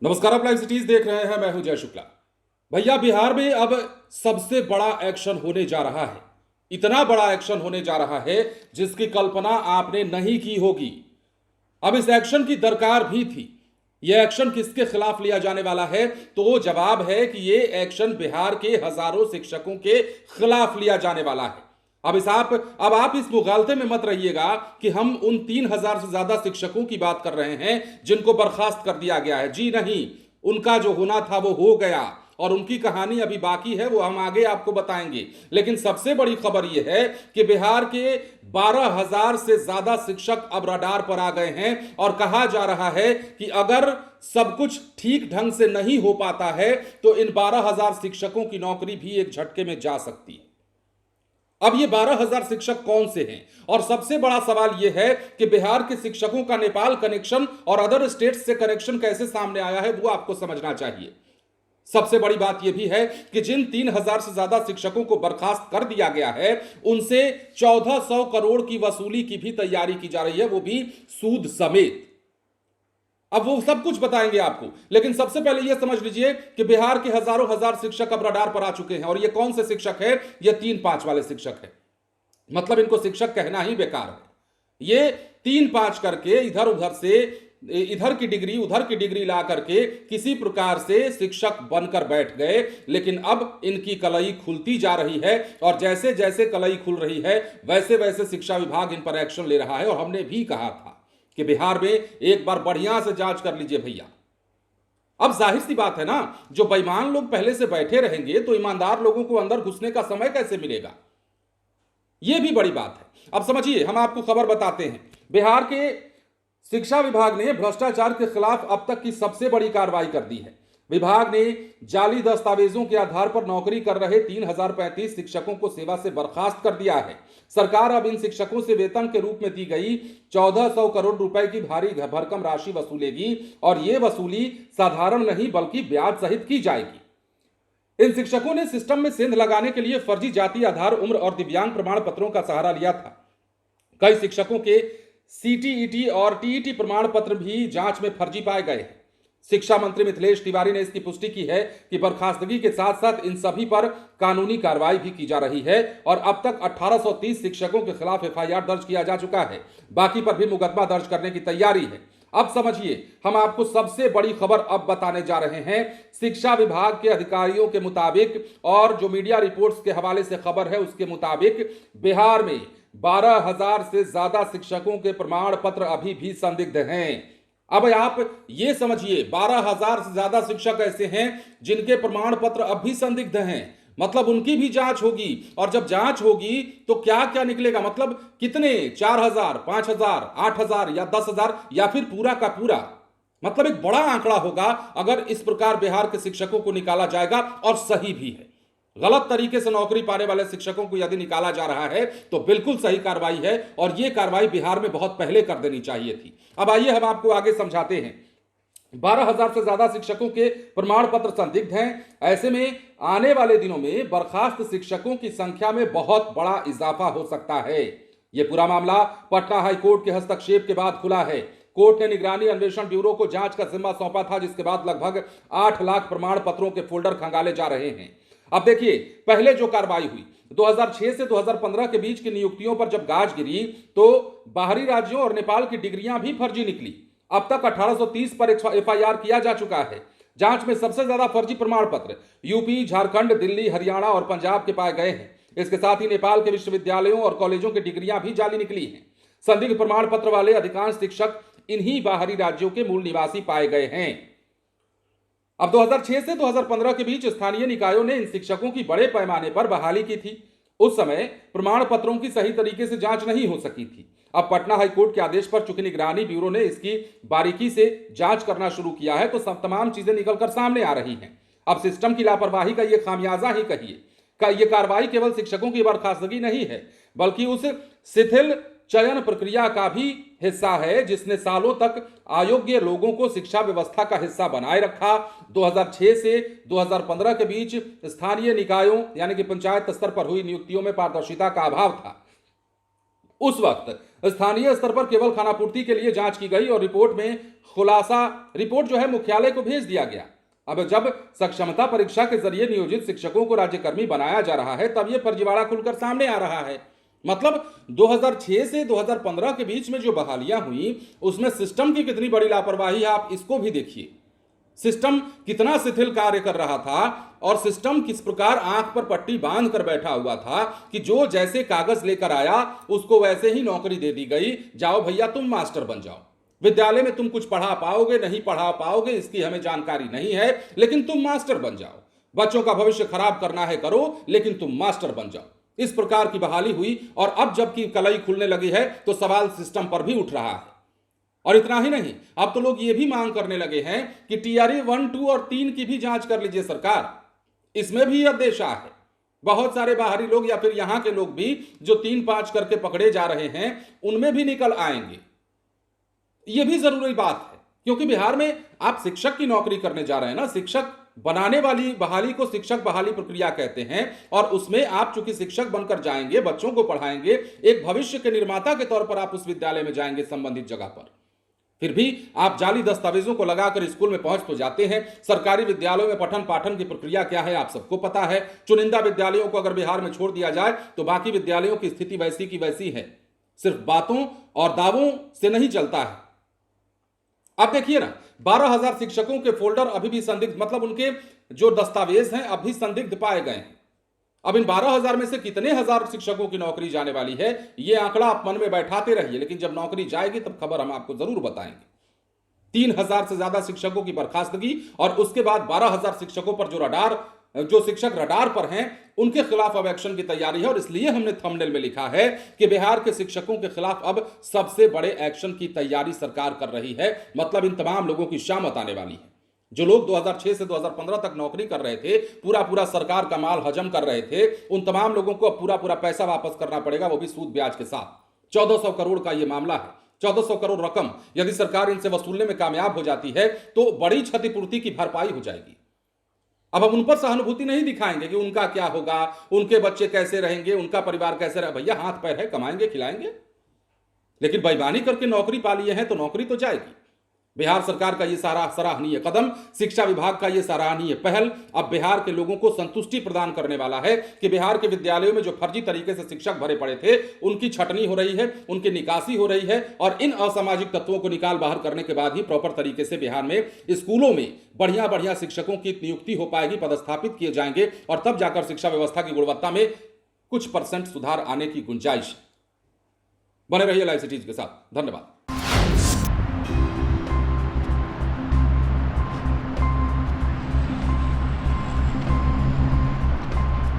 नमस्कार, आप live cities देख रहे हैं। मैं हूं जय शुक्ला। भैया, बिहार में अब सबसे बड़ा एक्शन होने जा रहा है। इतना बड़ा एक्शन होने जा रहा है जिसकी कल्पना आपने नहीं की होगी। अब इस एक्शन की दरकार भी थी। यह एक्शन किसके खिलाफ लिया जाने वाला है? तो जवाब है कि यह एक्शन बिहार के हजारों शिक्षकों के खिलाफ लिया जाने वाला है। अब आप इस मुगालते में मत रहिएगा कि हम उन 3,000 से ज्यादा शिक्षकों की बात कर रहे हैं जिनको बर्खास्त कर दिया गया है। जी नहीं, उनका जो होना था वो हो गया और उनकी कहानी अभी बाकी है, वो हम आगे आपको बताएंगे। लेकिन सबसे बड़ी खबर यह है कि बिहार के 12,000 से ज्यादा शिक्षक अब रडार पर आ गए हैं और कहा जा रहा है कि अगर सब कुछ ठीक ढंग से नहीं हो पाता है तो इन 12,000 शिक्षकों की नौकरी भी एक झटके में जा सकती है। अब ये 12,000 शिक्षक कौन से हैं? और सबसे बड़ा सवाल यह है कि बिहार के शिक्षकों का नेपाल कनेक्शन और अदर स्टेट्स से कनेक्शन कैसे सामने आया है, वो आपको समझना चाहिए। सबसे बड़ी बात यह भी है कि जिन 3,000 से ज्यादा शिक्षकों को बर्खास्त कर दिया गया है, उनसे 1,400 करोड़ की वसूली की भी तैयारी की जा रही है, वो भी सूद समेत। अब वो सब कुछ बताएंगे आपको, लेकिन सबसे पहले यह समझ लीजिए कि बिहार के हजारों हजार शिक्षक अब रडार पर आ चुके हैं। और ये कौन से शिक्षक है? ये 3-5 वाले शिक्षक है। मतलब इनको शिक्षक कहना ही बेकार है। ये 3-5 करके इधर उधर से इधर की डिग्री उधर की डिग्री ला करके किसी प्रकार से शिक्षक बनकर बैठ गए। लेकिन अब इनकी कलई खुलती जा रही है और जैसे जैसे कलई खुल रही है वैसे वैसे शिक्षा विभाग इन पर एक्शन ले रहा है। और हमने भी कहा था कि बिहार में एक बार बढ़िया से जांच कर लीजिए भैया। अब जाहिर सी बात है ना, जो बेईमान लोग पहले से बैठे रहेंगे तो ईमानदार लोगों को अंदर घुसने का समय कैसे मिलेगा? यह भी बड़ी बात है। अब समझिए, हम आपको खबर बताते हैं। बिहार के शिक्षा विभाग ने भ्रष्टाचार के खिलाफ अब तक की सबसे बड़ी कार्रवाई कर दी है। विभाग ने जाली दस्तावेजों के आधार पर नौकरी कर रहे 3,035 शिक्षकों को सेवा से बर्खास्त कर दिया है। सरकार अब इन शिक्षकों से वेतन के रूप में दी गई 1,400 करोड़ रुपए की भारी भरकम राशि वसूलेगी और यह वसूली साधारण नहीं बल्कि ब्याज सहित की जाएगी। इन शिक्षकों ने सिस्टम में सेंध लगाने के लिए फर्जी जाति आधार, उम्र और दिव्यांग प्रमाण पत्रों का सहारा लिया था। कई शिक्षकों के सीटीईटी और टीईटी प्रमाण पत्र भी जांच में फर्जी पाए गए हैं। शिक्षा मंत्री मिथिलेश तिवारी ने इसकी पुष्टि की है कि बर्खास्तगी के साथ साथ इन सभी पर कानूनी कार्रवाई भी की जा रही है और अब तक 1830 शिक्षकों के खिलाफ एफआईआर दर्ज किया जा चुका है। बाकी पर भी मुकदमा दर्ज करने की तैयारी है। अब समझिए, हम आपको सबसे बड़ी खबर अब बताने जा रहे हैं। शिक्षा विभाग के अधिकारियों के मुताबिक और जो मीडिया रिपोर्ट्स के हवाले से खबर है उसके मुताबिक बिहार में 12,000 से ज्यादा शिक्षकों के प्रमाण पत्र अभी भी संदिग्ध हैं। अब आप ये समझिए, 12,000 से ज्यादा शिक्षक ऐसे हैं जिनके प्रमाण पत्र अब भी संदिग्ध हैं। मतलब उनकी भी जांच होगी और जब जांच होगी तो क्या क्या निकलेगा? मतलब कितने? 4,000, 5,000, 8,000 या 10,000 या फिर पूरा का पूरा? मतलब एक बड़ा आंकड़ा होगा अगर इस प्रकार बिहार के शिक्षकों को निकाला जाएगा। और सही भी है। गलत तरीके से नौकरी पाने वाले शिक्षकों को यदि निकाला जा रहा है तो बिल्कुल सही कार्रवाई है और यह कार्रवाई बिहार में बहुत पहले कर देनी चाहिए थी। अब आइए हम आपको आगे समझाते हैं। 12,000 से ज्यादा शिक्षकों के प्रमाण पत्र संदिग्ध हैं। ऐसे में आने वाले दिनों में बर्खास्त शिक्षकों की संख्या में बहुत बड़ा इजाफा हो सकता है। यह पूरा मामला पटना हाईकोर्ट के हस्तक्षेप के बाद खुला है। कोर्ट ने निगरानी अन्वेषण ब्यूरो को जांच का जिम्मा सौंपा था, जिसके बाद लगभग 8 लाख प्रमाण पत्रों के फोल्डर खंगाले जा रहे हैं। अब देखिए, पहले जो कार्रवाई हुई 2006 से 2015 के बीच की नियुक्तियों पर जब गाज गिरी तो बाहरी राज्यों और नेपाल की डिग्रियां भी फर्जी निकली। अब तक 1830 पर एफआईआर किया जा चुका है। जांच में सबसे ज्यादा फर्जी प्रमाण पत्र यूपी, झारखंड, दिल्ली, हरियाणा और पंजाब के पाए गए हैं। इसके साथ ही नेपाल के विश्वविद्यालयों और कॉलेजों की डिग्रियां भी जाली निकली हैं। संदिग्ध प्रमाण पत्र वाले अधिकांश शिक्षक इन्हीं बाहरी राज्यों के मूल निवासी पाए गए हैं। अब 2006 से 2015 के बीच स्थानीय निकायों ने इन शिक्षकों की बड़े पैमाने पर बहाली की थी। उस समय प्रमाण पत्रों की सही तरीके से जांच नहीं हो सकी थी। अब पटना हाईकोर्ट के आदेश पर चूंकि निगरानी ब्यूरो ने इसकी बारीकी से जांच करना शुरू किया है तो सब तमाम चीजें निकलकर सामने आ रही हैं। अब सिस्टम की लापरवाही का यह खामियाजा ही कहिए का यह कार्रवाई केवल शिक्षकों की बर्खास्तगी नहीं है बल्कि उस शिथिल चयन प्रक्रिया का भी हिस्सा है जिसने सालों तक अयोग्य लोगों को शिक्षा व्यवस्था का हिस्सा बनाए रखा। 2006 से 2015 के बीच स्थानीय निकायों यानी कि पंचायत स्तर पर हुई नियुक्तियों में पारदर्शिता का अभाव था। उस वक्त स्थानीय स्तर पर केवल खानापूर्ति के लिए जांच की गई और रिपोर्ट जो है मुख्यालय को भेज दिया गया। अब जब सक्षमता परीक्षा के जरिए नियोजित शिक्षकों को राज्यकर्मी बनाया जा रहा है तब यह फर्जीवाड़ा खुलकर सामने आ रहा है। मतलब 2006 से 2015 के बीच में जो बहालियां हुई उसमें सिस्टम की कितनी बड़ी लापरवाही है, आप इसको भी देखिए। सिस्टम कितना शिथिल कार्य कर रहा था और सिस्टम किस प्रकार आंख पर पट्टी बांध कर बैठा हुआ था कि जो जैसे कागज लेकर आया उसको वैसे ही नौकरी दे दी गई, जाओ भैया तुम मास्टर बन जाओ। विद्यालय में तुम कुछ पढ़ा पाओगे नहीं पढ़ा पाओगे इसकी हमें जानकारी नहीं है, लेकिन तुम मास्टर बन जाओ। बच्चों का भविष्य खराब करना है करो, लेकिन तुम मास्टर बन जाओ। इस प्रकार की बहाली हुई और अब जबकि कलई खुलने लगी है तो सवाल सिस्टम पर भी उठ रहा है। और इतना ही नहीं, अब तो लोग ये भी मांग करने लगे हैं कि टीआरई 1, 2 और 3 की भी जांच कर लीजिए सरकार, इसमें भी यह देशा है। बहुत सारे बाहरी लोग या फिर यहां के लोग भी जो 3-5 करके पकड़े जा रहे हैं उनमें भी निकल आएंगे। यह भी जरूरी बात है क्योंकि बिहार में आप शिक्षक की नौकरी करने जा रहे हैं ना, शिक्षक बनाने वाली बहाली को शिक्षक बहाली प्रक्रिया कहते हैं और उसमें आप चूंकि शिक्षक बनकर जाएंगे, बच्चों को पढ़ाएंगे, एक भविष्य के निर्माता के तौर पर आप उस विद्यालय में जाएंगे संबंधित जगह पर। फिर भी आप जाली दस्तावेजों को लगाकर स्कूल में पहुंच तो जाते हैं। सरकारी विद्यालयों में पठन पाठन की प्रक्रिया क्या है आप सबको पता है। चुनिंदा विद्यालयों को अगर बिहार में छोड़ दिया जाए तो बाकी विद्यालयों की स्थिति वैसी की वैसी है, सिर्फ बातों और दावों से नहीं चलता है। अब देखिए ना, 12,000 शिक्षकों के फोल्डर अभी भी संदिग्ध, मतलब उनके जो दस्तावेज हैं अभी संदिग्ध पाए गए हैं। अब इन 12,000 में से कितने हजार शिक्षकों की नौकरी जाने वाली है यह आंकड़ा आप मन में बैठाते रहिए, लेकिन जब नौकरी जाएगी तब खबर हम आपको जरूर बताएंगे। 3,000 से ज्यादा शिक्षकों की बर्खास्तगी और उसके बाद 12,000 शिक्षकों पर जो शिक्षक रडार पर हैं उनके खिलाफ अब एक्शन की तैयारी है। और इसलिए हमने थंबनेल में लिखा है कि बिहार के शिक्षकों के खिलाफ अब सबसे बड़े एक्शन की तैयारी सरकार कर रही है। मतलब इन तमाम लोगों की शामत आने वाली है। जो लोग 2006 से 2015 तक नौकरी कर रहे थे, पूरा सरकार का माल हजम कर रहे थे, उन तमाम लोगों को अब पूरा पैसा वापस करना पड़ेगा, वो भी सूद ब्याज के साथ। 1400 करोड़ का ये मामला है। 1400 करोड़ रकम यदि सरकार इनसे वसूलने में कामयाब हो जाती है तो बड़ी क्षतिपूर्ति की भरपाई हो जाएगी। अब हम उन पर सहानुभूति नहीं दिखाएंगे कि उनका क्या होगा, उनके बच्चे कैसे रहेंगे, उनका परिवार कैसे रहे। भैया हाथ पैर है, कमाएंगे खिलाएंगे, लेकिन बेईमानी करके नौकरी पा लिए हैं तो नौकरी तो जाएगी। बिहार सरकार का ये सारा सराहनीय कदम, शिक्षा विभाग का ये सराहनीय पहल अब बिहार के लोगों को संतुष्टि प्रदान करने वाला है कि बिहार के विद्यालयों में जो फर्जी तरीके से शिक्षक भरे पड़े थे उनकी छटनी हो रही है, उनकी निकासी हो रही है और इन असामाजिक तत्वों को निकाल बाहर करने के बाद ही प्रॉपर तरीके से बिहार में स्कूलों में बढ़िया शिक्षकों की नियुक्ति हो पाएगी, पदस्थापित किए जाएंगे और तब जाकर शिक्षा व्यवस्था की गुणवत्ता में कुछ % सुधार आने की गुंजाइश। बने रहिए लाइव सिटीज के साथ। धन्यवाद।